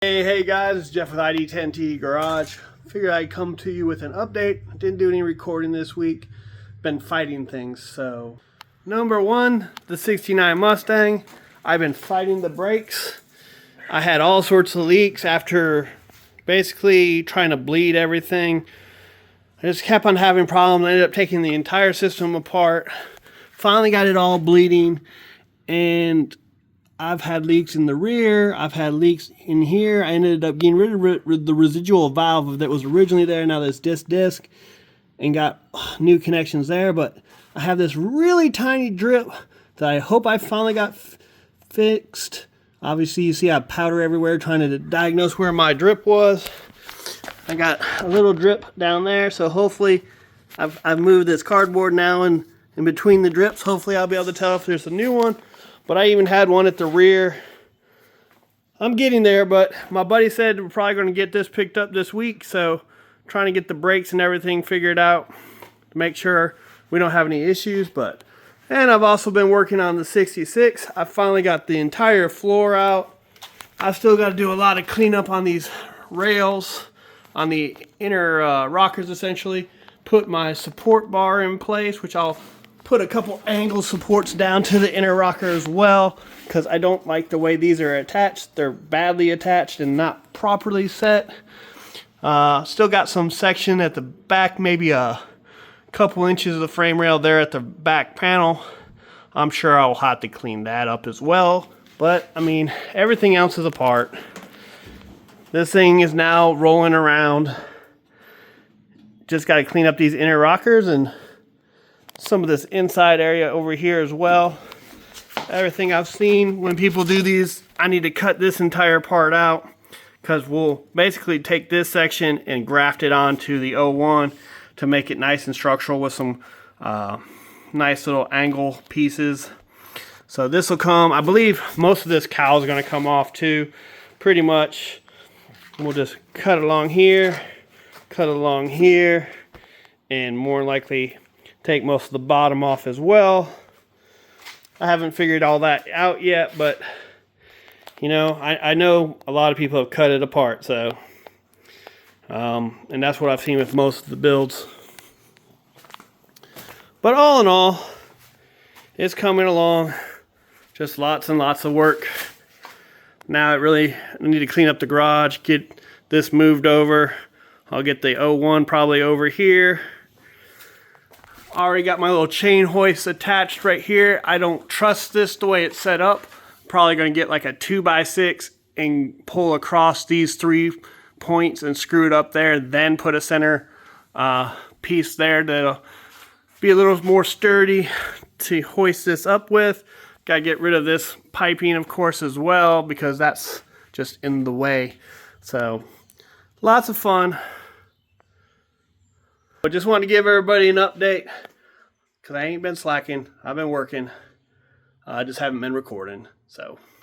Hey guys, it's Jeff with ID10T Garage. Figured I'd come to you with an update. Didn't do any recording this week. Been fighting things, so. Number one, the 69 Mustang. I've been fighting the brakes. I had all sorts of leaks after basically trying to bleed everything. I just kept on having problems. I ended up taking the entire system apart. Finally got it all bleeding, and I've had leaks in the rear. I've had leaks in here. I ended up getting rid of the residual valve that was originally there. Now there's disc, and got new connections there. But I have this really tiny drip that I hope I finally got fixed. Obviously, you see I have powder everywhere trying to diagnose where my drip was. I got a little drip down there, so hopefully I've moved this cardboard now, and in between the drips, hopefully I'll be able to tell if there's a new one. But I even had one at the rear. I'm getting there, but my buddy said we're probably going to get this picked up this week, so trying to get the brakes and everything figured out to make sure we don't have any issues. And I've also been working on the 66. I finally got the entire floor out. I've still got to do a lot of cleanup on these rails, on the inner rockers essentially. Put my support bar in place, which I'll put a couple angle supports down to the inner rocker as well, because I don't like the way these are attached. They're badly attached and not properly set. Still got some section at the back, maybe a couple inches of the frame rail there at the back panel. I'm sure I'll have to clean that up as well, but I mean, everything else is apart. This thing is now rolling around. Just got to clean up these inner rockers and some of this inside area over here as well. Everything I've seen when people do these, I need to cut this entire part out, because we'll basically take this section and graft it onto the 01 to make it nice and structural with some nice little angle pieces. So this will come, I believe most of this cowl is going to come off too, pretty much. We'll just cut along here, and more likely take most of the bottom off as well. I haven't figured all that out yet, but you know, I know a lot of people have cut it apart, so and that's what I've seen with most of the builds. But all in all, it's coming along. Just lots and lots of work. Now I need to clean up the garage, get this moved over. I'll get the 01 probably over here. Already got my little chain hoist attached right here. I don't trust this the way it's set up. Probably going to get like a 2x6 and pull across these 3 points and screw it up there, then put a center piece there that'll be a little more sturdy to hoist this up with. Got to get rid of this piping, of course, as well, because that's just in the way. So lots of fun. I just wanted to give everybody an update, because I ain't been slacking. I've been working. I just haven't been recording. So